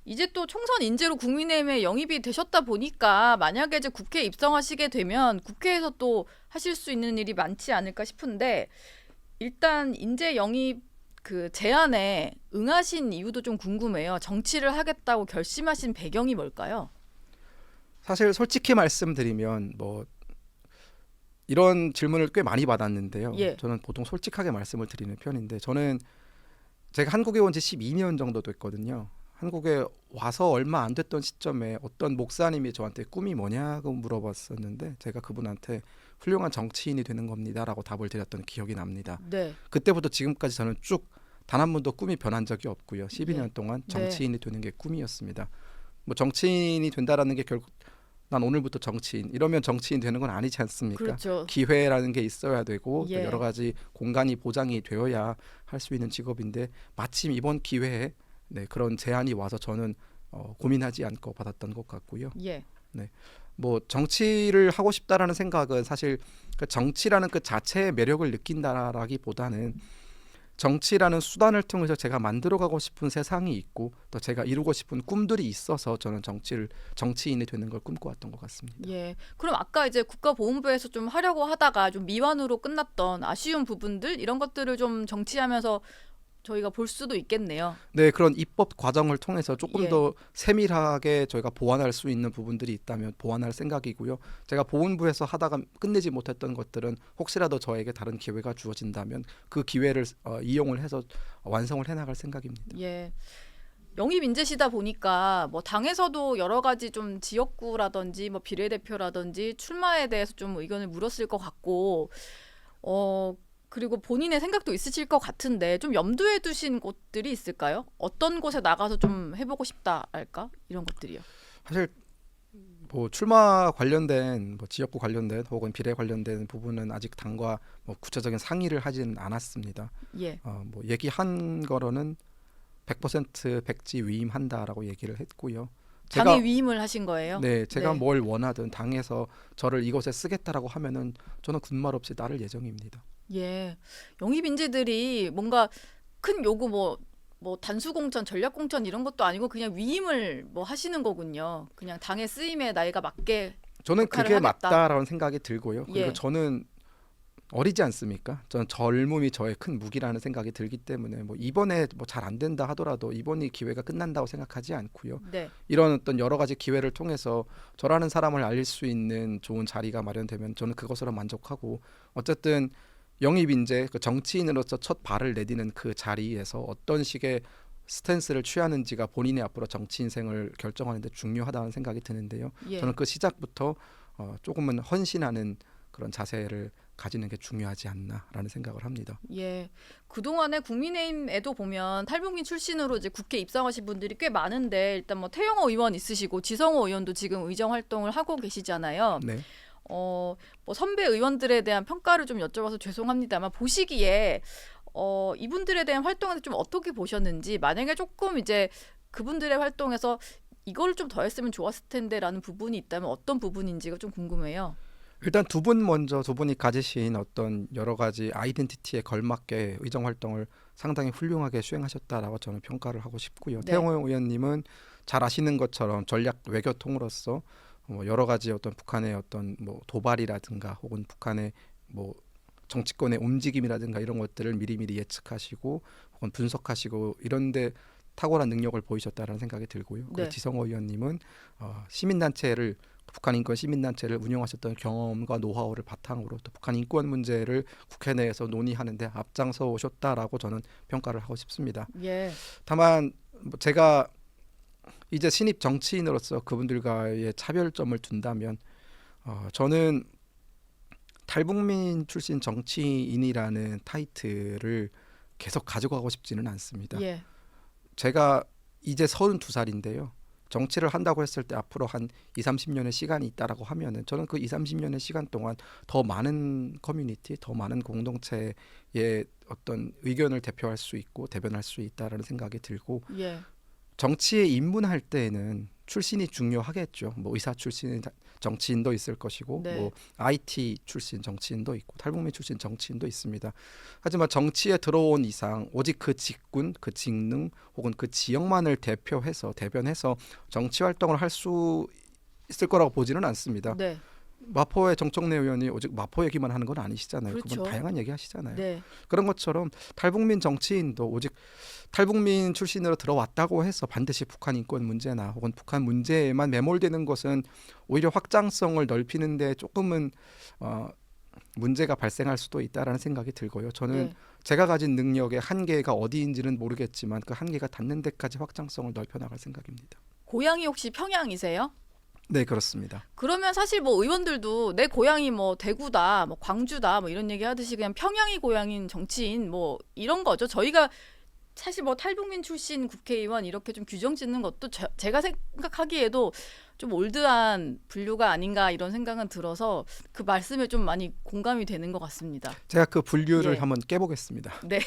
이제 또 총선 인재로 국민의힘에 영입이 되셨다 보니까 만약에 이제 국회에 입성하시게 되면 국회에서 또 하실 수 있는 일이 많지 않을까 싶은데 일단 인재 영입 그 제안에 응하신 이유도 좀 궁금해요. 정치를 하겠다고 결심하신 배경이 뭘까요? 사실 솔직히 말씀드리면 뭐 이런 질문을 꽤 많이 받았는데요. 예. 저는 보통 솔직하게 말씀을 드리는 편인데 저는 제가 한국에 온 지 12년 정도 됐거든요. 한국에 와서 얼마 안 됐던 시점에 어떤 목사님이 저한테 꿈이 뭐냐고 물어봤었는데 제가 그분한테 훌륭한 정치인이 되는 겁니다라고 답을 드렸던 기억이 납니다. 네. 그때부터 지금까지 저는 쭉 단 한 번도 꿈이 변한 적이 없고요. 예. 12년 동안 네. 정치인이 되는 게 꿈이었습니다. 뭐 정치인이 된다라는 게 결국 난 오늘부터 정치인 이러면 정치인 되는 건 아니지 않습니까? 그렇죠. 기회라는 게 있어야 되고 또 여러 예. 가지 공간이 보장이 되어야 할 수 있는 직업인데 마침 이번 기회에 네, 그런 제안이 와서 저는 고민하지 않고 받았던 것 같고요. 예. 네, 뭐 정치를 하고 싶다라는 생각은 사실 그 정치라는 그 자체의 매력을 느낀다라기보다는 정치라는 수단을 통해서 제가 만들어가고 싶은 세상이 있고 또 제가 이루고 싶은 꿈들이 있어서 저는 정치인이 되는 걸 꿈꿔왔던 것 같습니다. 예. 그럼 아까 이제 국가보훈부에서 좀 하려고 하다가 좀 미완으로 끝났던 아쉬운 부분들 이런 것들을 좀 정치하면서 저희가 볼 수도 있겠네요. 네, 그런 입법 과정을 통해서 조금 예. 더 세밀하게 저희가 보완할 수 있는 부분들이 있다면 보완할 생각이고요. 제가 보훈부에서 하다가 끝내지 못했던 것들은 혹시라도 저에게 다른 기회가 주어진다면 그 기회를 이용을 해서 완성을 해나갈 생각입니다. 예. 영입 인재시다 보니까 뭐 당에서도 여러 가지 좀 지역구라든지 뭐 비례대표라든지 출마에 대해서 좀 의견을 물었을 것 같고 어 그리고 본인의 생각도 있으실 것 같은데 좀 염두에 두신 곳들이 있을까요? 어떤 곳에 나가서 좀 해보고 싶다 할까? 이런 것들이요. 사실 뭐 출마 관련된 뭐 지역구 관련된 혹은 비례 관련된 부분은 아직 당과 뭐 구체적인 상의를 하지는 않았습니다. 예. 뭐 얘기한 거로는 100% 백지 위임한다라고 얘기를 했고요. 당에 제가 위임을 하신 거예요? 네, 제가 네. 뭘 원하든 당에서 저를 이곳에 쓰겠다라고 하면은 저는 군말 없이 따를 예정입니다. 예. 영입 인재들이 뭔가 큰 요구 뭐 단수 공천, 전략 공천 이런 것도 아니고 그냥 위임을 뭐 하시는 거군요. 그냥 당의 쓰임에 나이가 맞게 저는 역할을 그게 하겠다. 맞다라는 생각이 들고요. 그리고 예. 저는 어리지 않습니까? 저는 젊음이 저의 큰 무기라는 생각이 들기 때문에 뭐 이번에 뭐 잘 안 된다 하더라도 이번이 기회가 끝난다고 생각하지 않고요. 네. 이런 어떤 여러 가지 기회를 통해서 저라는 사람을 알릴 수 있는 좋은 자리가 마련되면 저는 그것으로 만족하고 어쨌든 영입 인재 그 정치인으로서 첫 발을 내디는 그 자리에서 어떤 식의 스탠스를 취하는지가 본인의 앞으로 정치 인생을 결정하는 데 중요하다는 생각이 드는데요. 저는 예. 그 시작부터 조금은 헌신하는 그런 자세를 가지는 게 중요하지 않나라는 생각을 합니다. 예. 그동안에 국민의힘에도 보면 탈북민 출신으로 이제 국회 입성하신 분들이 꽤 많은데 일단 뭐 태영호 의원 있으시고 지성호 의원도 지금 의정 활동을 하고 계시잖아요. 네. 뭐 선배 의원들에 대한 평가를 좀 여쭤봐서 죄송합니다만 보시기에 이분들에 대한 활동에서 좀 어떻게 보셨는지 만약에 조금 이제 그분들의 활동에서 이걸 좀 더 했으면 좋았을 텐데라는 부분이 있다면 어떤 부분인지가 좀 궁금해요. 일단 두 분 먼저 두 분이 가지신 어떤 여러 가지 아이덴티티에 걸맞게 의정 활동을 상당히 훌륭하게 수행하셨다라고 저는 평가를 하고 싶고요. 네. 태영호 의원님은 잘 아시는 것처럼 전략 외교통으로서 여러 가지 어떤 북한의 어떤 뭐 도발이라든가 혹은 북한의 뭐 정치권의 움직임이라든가 이런 것들을 미리미리 예측하시고 혹은 분석하시고 이런데 탁월한 능력을 보이셨다라는 생각이 들고요. 그리고 네. 지성호 의원님은 시민단체를 북한 인권 시민단체를 운영하셨던 경험과 노하우를 바탕으로 또 북한 인권 문제를 국회 내에서 논의하는데 앞장서 오셨다라고 저는 평가를 하고 싶습니다. 예. 다만 뭐 제가 이제 신입 정치인으로서 그분들과의 차별점을 둔다면 저는 탈북민 출신 정치인이라는 타이틀을 계속 가져가고 싶지는 않습니다. 예. 제가 이제 32살인데요. 정치를 한다고 했을 때 앞으로 한 2, 30년의 시간이 있다라고 하면은 저는 그 2, 30년의 시간 동안 더 많은 커뮤니티, 더 많은 공동체의 어떤 의견을 대표할 수 있고 대변할 수 있다라는 생각이 들고 예. 정치에 입문할 때에는 출신이 중요하겠죠. 뭐 의사 출신이 정치인도 있을 것이고 네. 뭐 IT 출신 정치인도 있고 탈북민 출신 정치인도 있습니다. 하지만 정치에 들어온 이상 오직 그 직군, 그 직능 혹은 그 지역만을 대변해서 정치 활동을 할 수 있을 거라고 보지는 않습니다. 네. 마포의 정청래 의원이 오직 마포 얘기만 하는 건 아니시잖아요. 그렇죠. 그분 다양한 얘기 하시잖아요. 네. 그런 것처럼 탈북민 정치인도 오직 탈북민 출신으로 들어왔다고 해서 반드시 북한 인권 문제나 혹은 북한 문제에만 매몰되는 것은 오히려 확장성을 넓히는 데 조금은 문제가 발생할 수도 있다라는 생각이 들고요. 저는 네. 제가 가진 능력의 한계가 어디인지는 모르겠지만 그 한계가 닿는 데까지 확장성을 넓혀 나갈 생각입니다. 고향이 혹시 평양이세요? 네, 그렇습니다. 그러면 사실 뭐 의원들도 내 고향이 뭐 대구다, 뭐 광주다, 뭐 이런 얘기 하듯이 그냥 평양이 고향인 정치인 뭐 이런 거죠. 저희가 사실 뭐 탈북민 출신 국회의원 이렇게 좀 규정 짓는 것도 제가 생각하기에도 좀 올드한 분류가 아닌가 이런 생각은 들어서 그 말씀에 좀 많이 공감이 되는 것 같습니다. 제가 그 분류를 예. 한번 깨보겠습니다. 네.